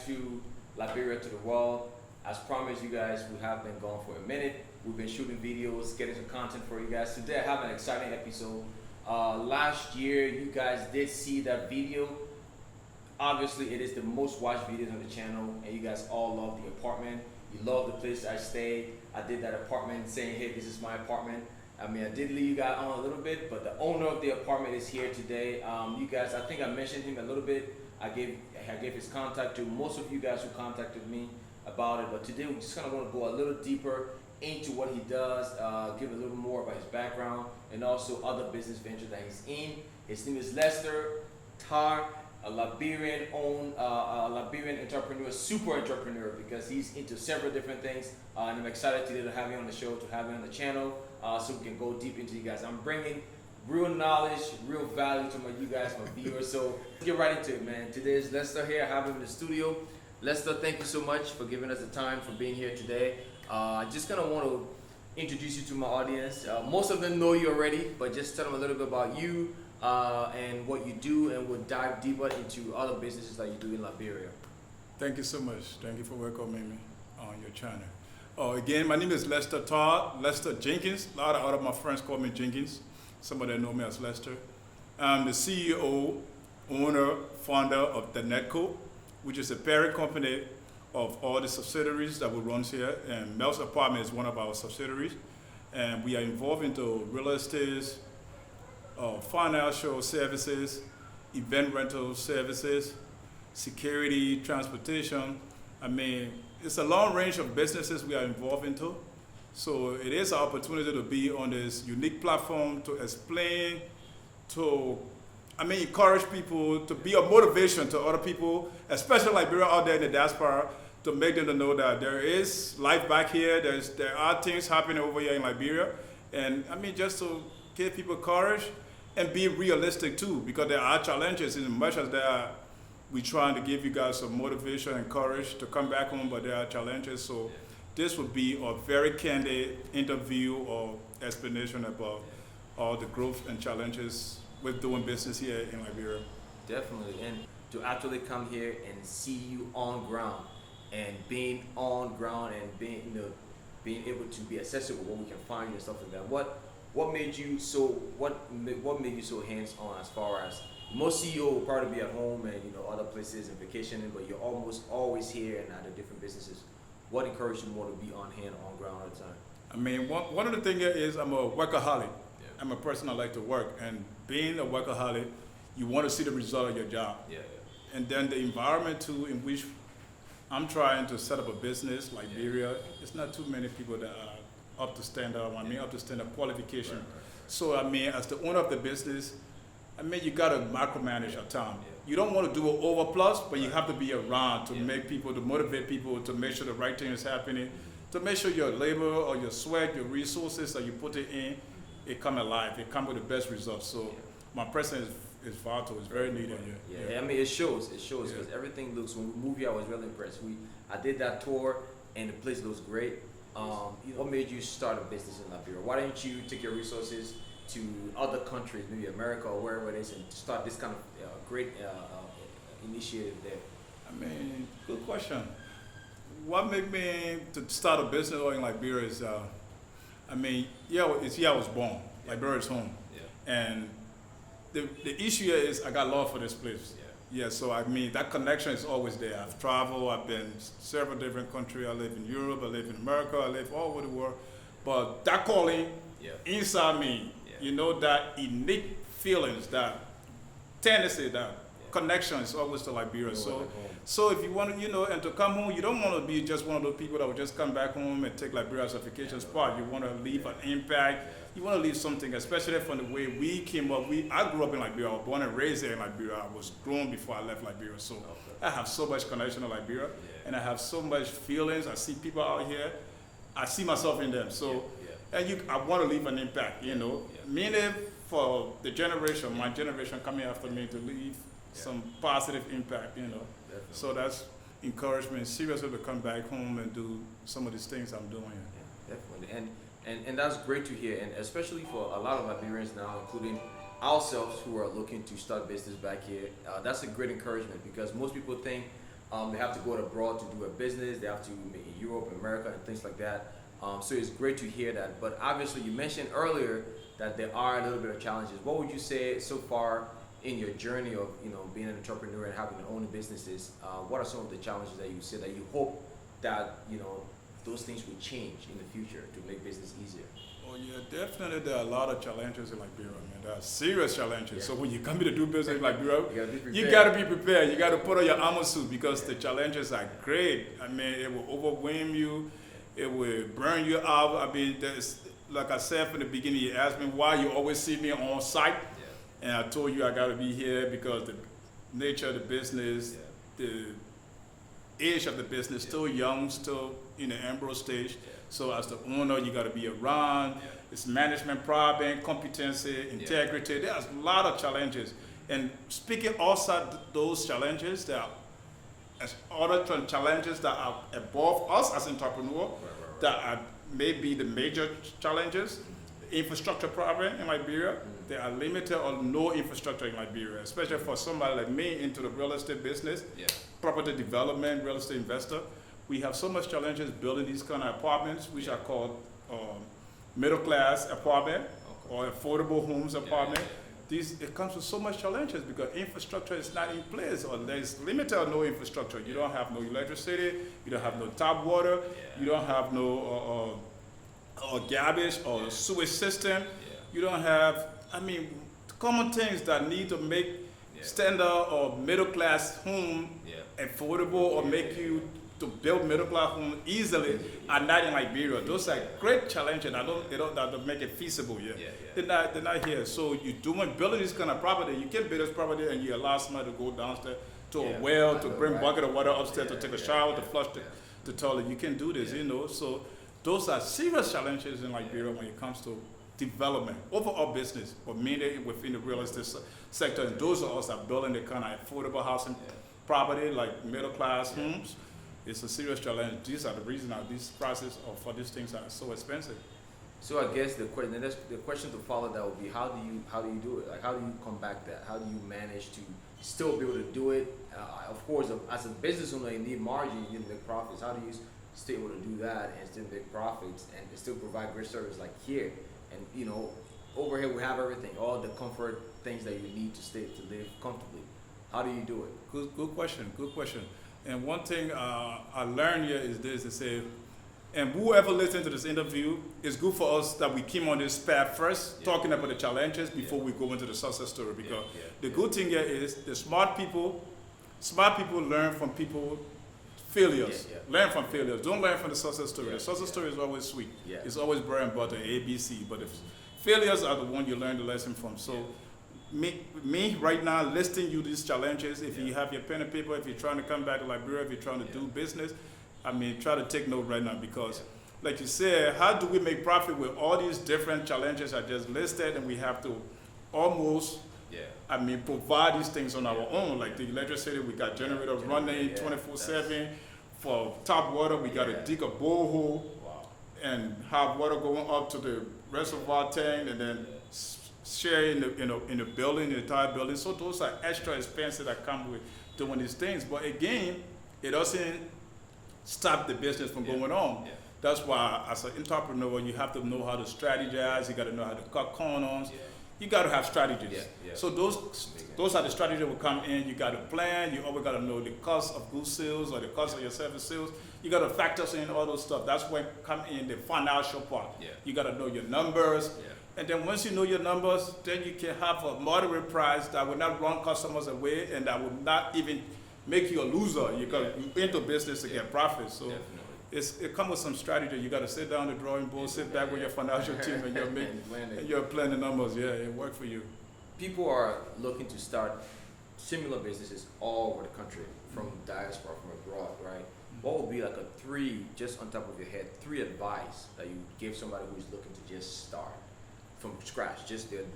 back to Liberia to the world. As promised, you guys, we have been gone for a minute. We've been shooting videos, getting some content for you guys. Today I have an exciting episode. Last year, you guys did see that video. Obviously, it is the most watched videos on the channel, and you guys all love the apartment. You love the place I stayed. I did that apartment saying, hey, this is my apartment. I mean, I did leave you guys on a little bit, but the owner of the apartment is here today. You guys, I think I mentioned him a little bit. I gave his contact to most of you guys who contacted me about it, but today we just kind of want to go a little deeper into what he does, give a little more about his background, and also other business ventures that he's in. His name is Lester Tarr, a Liberian-owned, Liberian entrepreneur, super entrepreneur, because he's into several different things. And I'm excited today to have you on the show, to have you on the channel, so we can go deep into you guys. I'm bringing real knowledge, real value to you guys, my viewers. So let's get right into it, man. Today is Lester here. I have him in the studio. Lester, thank you so much for giving us the time, for being here today. I just kind of want to introduce you to my audience. Most of them know you already, but just tell them a little bit about you and what you do, and we'll dive deeper into other businesses that you do in Liberia. Thank you so much. Thank you for welcoming me on your channel. Again, my name is Lester Tarr, Lester Jenkins. A lot of other my friends call me Jenkins. Some of them know me as Lester. I'm the CEO, owner, founder of the Netco, which is a parent company of all the subsidiaries that we run here. And Mel's Apartment is one of our subsidiaries. And we are involved into real estate, financial services, event rental services, security, transportation. I mean, it's a long range of businesses we are involved into. So it is an opportunity to be on this unique platform to explain, to encourage people, to be a motivation to other people, especially Liberia out there in the diaspora, to make them to know that there is life back here, there are things happening over here in Liberia. And just to give people courage and be realistic too, because there are challenges in much as we're trying to give you guys some motivation and courage to come back home, but there are challenges. So this would be a very candid interview or explanation about all the growth and challenges with doing business here in Liberia. Definitely, and to actually come here and see you on ground, and being on ground and being able to be accessible where we can find you and stuff like that. What made you so hands-on, as far as most CEO will probably be at home and other places and vacationing, but you're almost always here and at the different businesses. What encouraged you more to be on hand, on ground all the time? I mean, one of the things is I'm a workaholic. Yeah. I'm a person that like to work, and being a workaholic, you want to see the result of your job. Yeah. And then the environment too, in which I'm trying to set up a business, Liberia, it's not too many people that are up to standard. Up to standard qualification. Right. So as the owner of the business, you gotta micromanage your time. Yeah. You don't want to do an overplus, but you have to be around to make people, to motivate people, to make sure the right thing is happening, to make sure your labor or your sweat, your resources that you put it in, it come alive. It come with the best results. So my presence is vital. It's very needed here. Yeah. It shows because everything looks. When we moved here, I was really impressed. I did that tour, and the place looks great. What made you start a business in Liberia? Why didn't you take your resources to other countries, maybe America or wherever it is, and start this kind of great initiative there? Good question. What made me to start a business in Liberia is, it's here I was born. Liberia is home. Yeah. And the issue here is I got love for this place. Yeah, so that connection is always there. I've traveled, I've been several different countries. I live in Europe, I live in America, I live all over the world. But that calling inside me, that innate feelings, that tendency, that connection is always to Liberia. So if you want to, and to come home, you don't want to be just one of those people that will just come back home and take Liberia as a vacation spot. You want to leave an impact. You want to leave something, especially from the way we came up. I grew up in Liberia. I was born and raised here in Liberia. I was grown before I left Liberia. So I have so much connection to Liberia, and I have so much feelings. I see people out here. I see myself in them. So, I want to leave an impact, meaning for the generation, my generation coming after me, to leave some positive impact, Definitely. So that's encouragement, seriously, to come back home and do some of these things I'm doing here. Yeah, definitely. And that's great to hear, and especially for a lot of Liberians now, including ourselves who are looking to start business back here. That's a great encouragement, because most people think They have to go abroad to do a business. They have to in Europe, America, and things like that. So it's great to hear that. But obviously, you mentioned earlier that there are a little bit of challenges. What would you say so far in your journey of being an entrepreneur and having your own businesses? What are some of the challenges that you see that you hope that those things will change in the future to make business easier? Oh yeah, definitely there are a lot of challenges in Liberia, man. There are serious challenges. Yeah. So when you come here to do business in Liberia, you gotta you got to be be prepared. prepared. You got to put on your armor suit because the challenges are great. I mean, it will overwhelm you. It will burn you out. I mean, there's, like I said from the beginning, you asked me why you always see me on site. Yeah. And I told you I got to be here because the nature of the business, the age of the business, still young, still in the embryo stage. So as the owner, you got to be around. It's management problem, competency, integrity. There's a lot of challenges. And speaking outside those challenges, there are other challenges that are above us as entrepreneurs that are maybe the major challenges. Infrastructure problem in Liberia. There are limited or no infrastructure in Liberia, especially for somebody like me into the real estate business, property development, real estate investor. We have so much challenges building these kind of apartments, which are called middle class apartment or affordable homes apartment. It comes with so much challenges because infrastructure is not in place, or there's limited or no infrastructure. You don't have no electricity, you don't have no tap water, you don't have no garbage or sewage system. You don't have, I mean, common things that need to make standard or middle class home affordable or make you to build middle class home easily are not in Liberia. Those are great challenges. They don't make it feasible yet. They're not here. So you building this kind of property, you can build this property and you allow somebody to go downstairs to a well, to bring bucket of water upstairs, to take a shower, to flush the toilet. You can do this, So those are serious challenges in Liberia when it comes to development, overall business, but mainly within the real estate sector. And those of us that are building the kind of affordable housing property, like middle class homes. It's a serious challenge. These are the reasons that these prices for these things are so expensive. So I guess the question to follow that would be how do you do it? Like how do you combat that? How do you manage to still be able to do it? Of course, as a business owner, you need margin, you need to make profits. How do you stay able to do that and still make profits and still provide great service like here? And over here we have everything, all the comfort things that you need to live comfortably. How do you do it? Good question. And one thing I learned here is this: to say, and whoever listens to this interview, it's good for us that we came on this path first, talking about the challenges before we go into the success story. Because the good thing here is the smart people learn from people failures. Learn from failures. Don't learn from the success story. The success story is always sweet. It's always bread and butter, ABC. But the failures are the one you learn the lesson from. So. Me right now listing you these challenges. If you have your pen and paper, if you're trying to come back to Liberia, if you're trying to do business, I mean, try to take note right now because, like you said, how do we make profit with all these different challenges I just listed, and we have to almost, provide these things on our own. Like the electricity, we got generators running 24/7. For tap water, we got to dig a borehole and have water going up to the reservoir tank, and then share in the building, the entire building. So those are extra expenses that come with doing these things. But again, it doesn't stop the business from going on. That's why as an entrepreneur, you have to know how to strategize. You got to know how to cut corners. You got to have strategies. So those are the strategies that will come in. You got to plan. You always got to know the cost of goods sales or the cost of your service sales. You got to factor in all those stuff. That's when come in the financial part. You got to know your numbers. And then once you know your numbers, then you can have a moderate price that will not run customers away and that will not even make you a loser. You're into business to get profit. So it comes with some strategy. You got to sit down the drawing board, sit back with your financial team, and you're planning numbers. It worked for you. People are looking to start similar businesses all over the country, from diaspora, from abroad, right? What would be like just on top of your head, 3 advice that you give somebody who's looking to just start from scratch?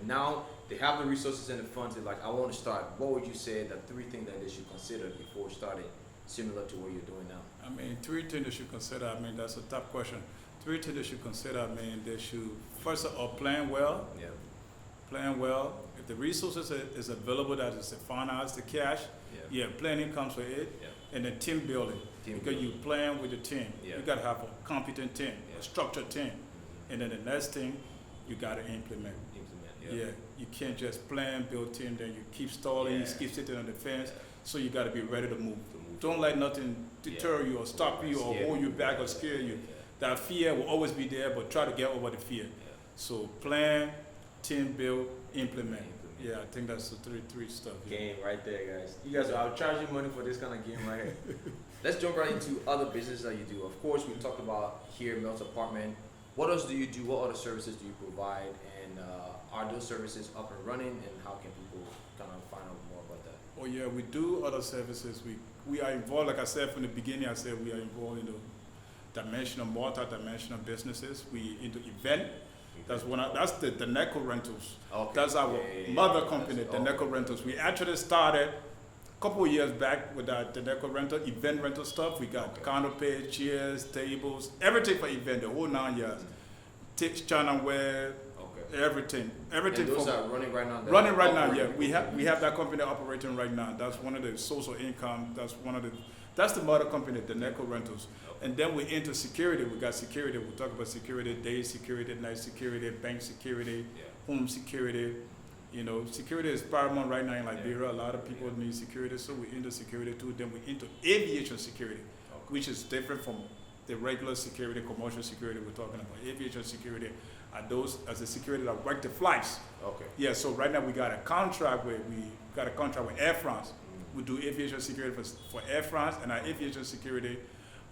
Now they have the resources and the funds. They're like, I want to start. What would you say the 3 things that they should consider before starting, similar to what you're doing now? I mean, 3 things they should consider. I mean, that's a tough question. 3 things they should consider. I mean, they should first of all plan well. Plan well. If the resources is available, that is the finance, the cash. Planning comes with it. and then team building. Because you plan with the team. Yeah. You got to have a competent team, Yeah. a structured team. And then the next thing, you got to implement. Yeah. You can't just plan, build team, then you keep stalling, you keep sitting on the fence. So you got to be ready to move. Don't let nothing deter you or stop you or hold you back or scare you. That fear will always be there, but try to get over the fear. So plan, team build, implement. Yeah, I think that's the three stuff. Game right there, guys. You guys are charging money for this kind of game right here. Let's jump right into other business that you do. Of course, we talked about here, Melt's Apartment. What else do you do? What other services do you provide? And are those services up and running? And how can people kind of find out more about that? Oh yeah, we do other services. We are involved, like I said from the beginning, I said we are involved in the multi-dimensional businesses. We into event. That's the Neco Rentals. Okay. That's our mother company, the Neco Rentals. We actually started a couple of years back with the Neco Rental, event rental stuff. We got canopy, chairs, tables, everything for event, the whole 9 years. Tips, channel wear, everything. And those are running right now? Running right now, yeah. We have that company operating right now. That's one of the source of income. That's the mother company, the Neco Rentals. And then we into security. We got security. We'll talk about security, day security, night security, bank security, home security. You know, security is paramount right now in Liberia. A lot of people need security, so we into security too. Then we into aviation security, which is different from the regular security, commercial security we're talking about. Aviation security are those as the security that work the flights. Okay. Yeah, so right now we got a contract with Air France. We do aviation security for Air France, and our aviation security,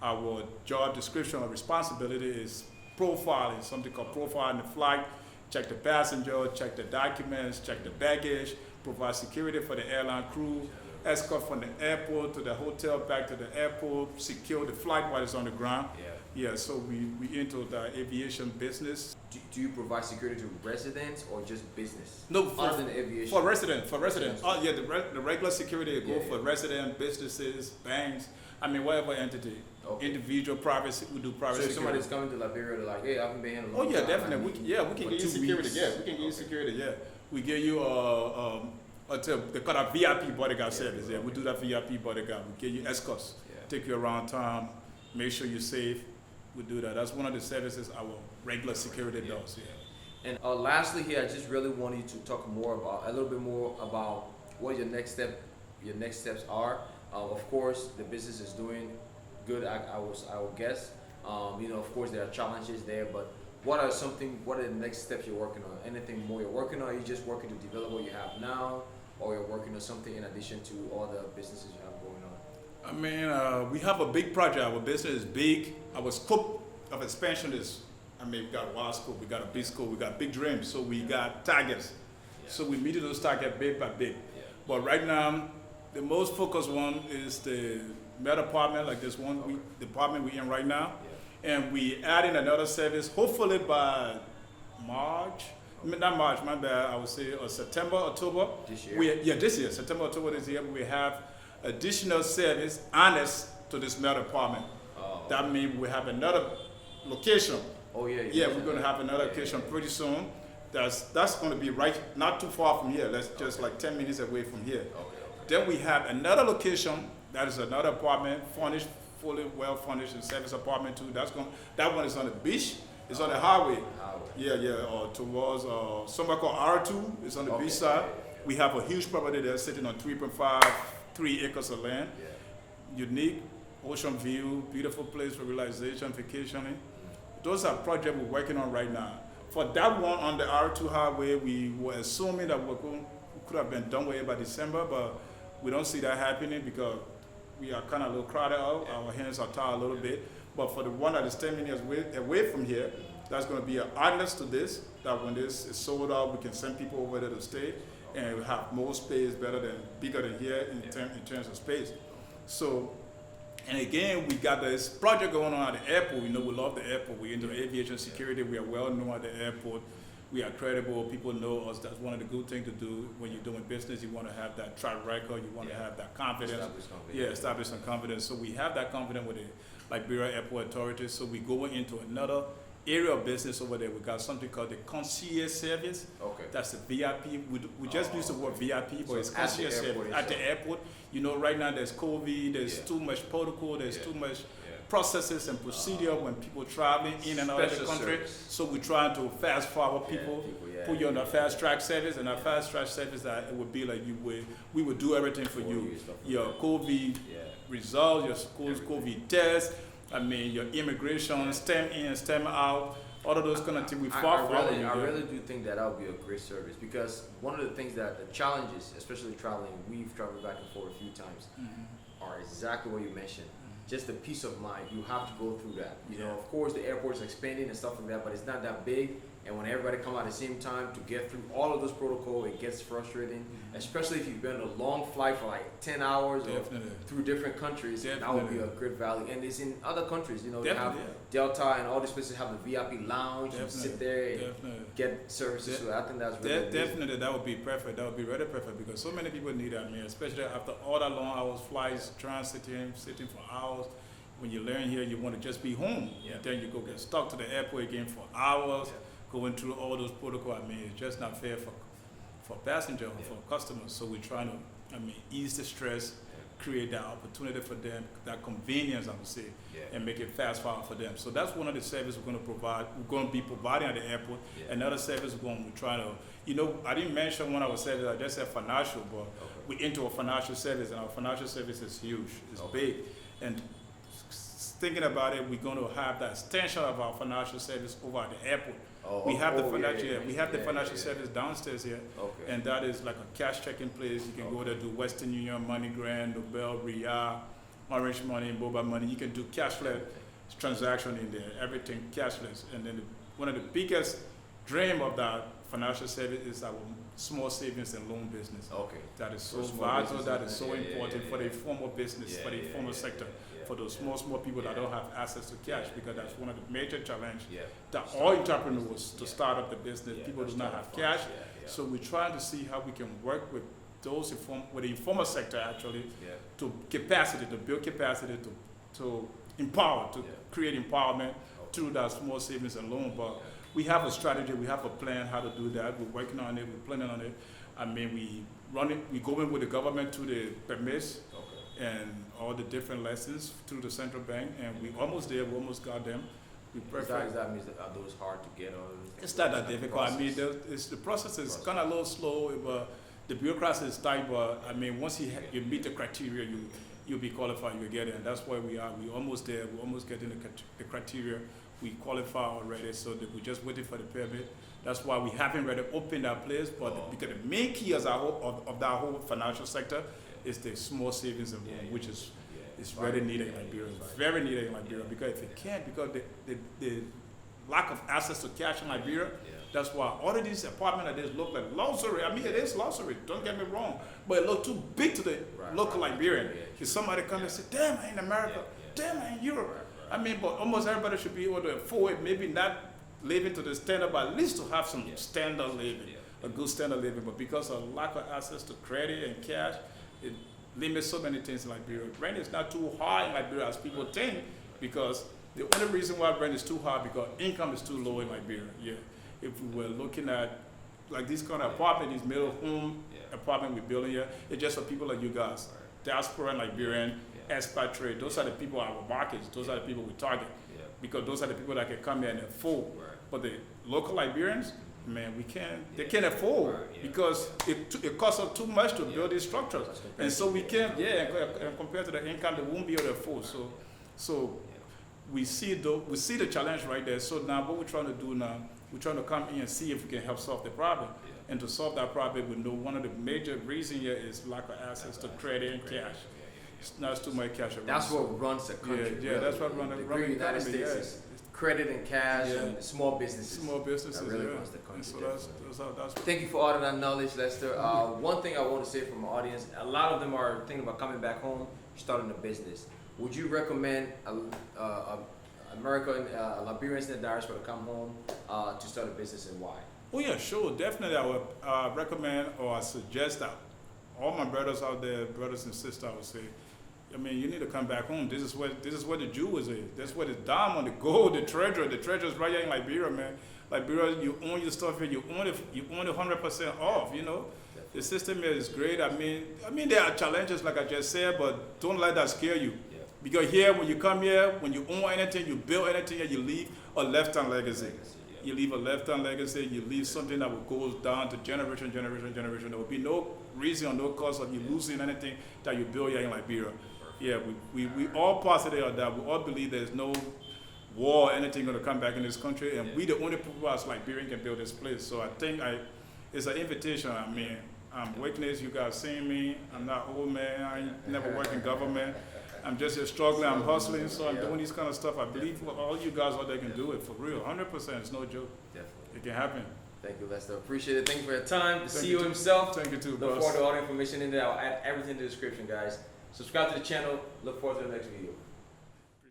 our job description or responsibility is profiling, something called profiling the flight, check the passenger, check the documents, check the baggage, provide security for the airline crew, escort from the airport to the hotel, back to the airport, secure the flight while it's on the ground. Yeah, so we into the aviation business. Do you provide security to residents or just business? No, other than aviation. For residents. Oh yeah, the regular security go for resident, businesses, banks. I mean, whatever entity. Okay. Individual privacy, we do private security. So if security. somebody's coming to Liberia, they're like, hey, I haven't been here in a long Oh yeah, time. definitely. We can give you security. Weeks. Yeah, we can give you security. Yeah, we give you they call that VIP bodyguard service. Yeah, we do that VIP bodyguard. We give you escorts, take you around town, make sure you're safe. We do that. That's one of the services our regular security does. Yeah. And lastly, here, I just really want you to talk a little bit more about what your next steps are. Of course, the business is doing good. I will guess. You know, of course, there are challenges there, but what are the next steps you're working on? Anything more you're working on? Are you just working to develop what you have now, or you're working on something in addition to all the businesses you have going on? I mean, we have a big project. Our business is big. Our scope of expansion is, we got a wide scope, we got a big scope, we got big dreams. So we got targets. So we meet those targets big by big. But right now, the most focused one is the med apartment, like this one, the apartment we're in right now. And we add in another service, hopefully by March, not March, my bad, I would say September, October. This year? This year, September, October this year, we have additional service honest to this med apartment. That means we have another location. Oh yeah. Yeah, we're going to have another location pretty soon. That's going to be right, not too far from here. That's just like 10 minutes away from here. Then we have another location that is another apartment, furnished, fully well furnished and service apartment too. That one is on the beach. It's on the highway. Or towards somewhere called R2. It's on the beach side. We have a huge property there sitting on 3 acres of land. Unique, ocean view, beautiful place for relaxation, vacationing. Those are projects we're working on right now. For that one on the R2 highway, we were assuming that we could have been done with it by December, but we don't see that happening because we are kind of a little crowded out. Our hands are tied a little bit. But for the one that is 10 minutes away from here, that's going to be an honest to this, that when this is sold out, we can send people over there to stay and we have more space, bigger than here in terms of space. So, and again, we got this project going on at the airport. We know we love the airport. We're into aviation security. We are well known at the airport. We are credible. People know us. That's one of the good things to do when you're doing business. You want to have that track record. You want to have that confidence. Establish some confidence. So we have that confidence with the Liberia Airport Authority. So we go into another area of business over there. We got something called the concierge service. Okay. That's the VIP. We just use the word VIP, but So it's at the concierge service airport at the itself. airport. You know, right now there's COVID, there's Yeah. too much protocol, there's Yeah. too much Yeah. processes and procedure when people traveling in and out of the Special country. service. So we're trying to fast forward Yeah, people, yeah, put you on yeah, a fast track service, and a fast track service that it would be like we would do everything for For you. you, stuff like Your that. COVID Yeah. results, your school's Everything. COVID test, I mean your immigration, stem in, stem out, all of those kind of things. We fought for I really do think that would be a great service, because one of the things that the challenges, especially traveling, we've traveled back and forth a few times, are exactly what you mentioned. Just the peace of mind. You have to go through that. You know, of course, the airport's expanding and stuff like that, but it's not that big. And when everybody come out at the same time to get through all of those protocol, it gets frustrating. Especially if you've been on a long flight for like 10 hours Definitely. or through different countries. That would be a great value. And it's in other countries. You know, you have Definitely, Delta and all these places have the VIP lounge. You sit there and Definitely. get services. So I think that's really amazing. Definitely, that would be perfect. That would be really perfect, because so many people need that, man. Especially after all that long hours flights, transiting, sitting for hours. When you learn here, you want to just be home. Yeah. Then you go get stuck to the airport again for hours, Yeah. going through all those protocols. I mean, it's just not fair for passengers or for customers. So we're trying to, ease the stress, create that opportunity for them, that convenience, I would say, and make it fast forward for them. So that's one of the services we're going to provide. We're going to be providing at the airport. Yeah. Another service we're trying to, I didn't mention one of our services. I just said financial, but we're into a financial service, and our financial service is huge. It's big, and thinking about it, we're going to have that extension of our financial service over at the airport. We have the financial service downstairs here, and that is like a cash checking place. You can go there, do Western Union, MoneyGram, Nobel, Ria, Orange Money, Boba Money. You can do cashless transaction in there, everything cashless. And then one of the biggest dream of that financial service is our small savings and loan business. That is so vital, that is so important for the informal business, for the informal sector. For those small people that don't have access to cash, because that's one of the major challenges that all entrepreneurs to start up the business. People do not have cash, so we're trying to see how we can work with those with the informal sector actually to build capacity, to empower, to create empowerment through that small savings and loan. But we have a strategy, we have a plan how to do that. We're working on it, we're planning on it. I mean, we go in with the government to the permits and all the different lessons through the central bank, and we almost there. We almost got them. We perfect. That means are those hard to get? Or it's not that difficult. I mean, the process is kind of a little slow, but the bureaucracy is tight. But I mean, once you meet the criteria, you'll be qualified. You get it, and that's where we are. We're almost there. We're almost getting the criteria. We qualify already, so that we're just waiting for the permit. That's why we haven't really opened that place. But because the main key of that whole financial sector is the small savings and loan, which is very needed in Liberia. Very needed in Liberia, because if it can't, because the lack of access to cash in Liberia, that's why all of these apartments like this look like luxury. I mean, it is luxury, don't get me wrong, but it looks too big to the local Liberian. If somebody comes and say, damn, I'm in America, damn, I'm in Europe. I mean, but almost everybody should be able to afford it, maybe not living to the standard, but at least to have some standard living, a good standard living. But because of lack of access to credit and cash, it limits so many things in Liberia. Rent is not too high in Liberia as people think, because the only reason why rent is too high because income is too low in Liberia. If we were looking at like this kind of apartment, these middle home apartment we're building here, it's just for people like you guys, diaspora and Liberian, expatriate. Those are the people our markets. Those are the people we target, because those are the people that can come here and afford. But the local Liberians, man, they can't afford, because it costs us too much to build these structures, and so we can't. And compared to the income, they won't be able to afford. So we see the challenge right there. So now what we're trying to do now, we're trying to come in and see if we can help solve the problem. And to solve that problem, we know one of the major reasons here is lack of access to credit and cash. It's too much cash around. That's what runs the country. That's what runs the United States is credit and cash and small businesses. Small businesses, that really runs the country. So that's Thank you for all of that knowledge, Lester. One thing I want to say from my audience, a lot of them are thinking about coming back home, starting a business. Would you recommend American Liberians in the diaspora to come home to start a business, and why? Oh yeah, sure, definitely. I would recommend or I suggest that all my brothers out there, brothers and sisters, I would say, I mean, you need to come back home. This is where the jewels is. That's where the diamond, the gold, the treasure. The treasure is right here in Liberia, man. Liberia, you own your stuff here. You own it 100% off. You know, the system here is great. I mean, there are challenges, like I just said, but don't let that scare you. Yeah. Because here, when you come here, when you own anything, you build anything, and you leave a lifetime legacy. Yeah. You leave a lifetime legacy. You leave something that will go down to generation. There will be no reason or no cause of you losing anything that you build here in Liberia. Yeah, we all positive of that. We all believe there's no war or anything going to come back in this country, and we the only people as Liberian can build this place. So I think it's an invitation. I mean, I'm witness. You guys seeing me. I'm not old man. I ain't never worked in government. I'm just here struggling. I'm hustling. So I'm doing this kind of stuff. I believe all you guys out there can do it for real. 100%. It's no joke. Definitely. It can happen. Thank you, Lester. Appreciate it. Thank you for your time. The Thank CEO you too. himself. Thank you too, Look boss. forward to all the information in there. I'll add everything in the description, guys. Subscribe to the channel. Look forward to the next video.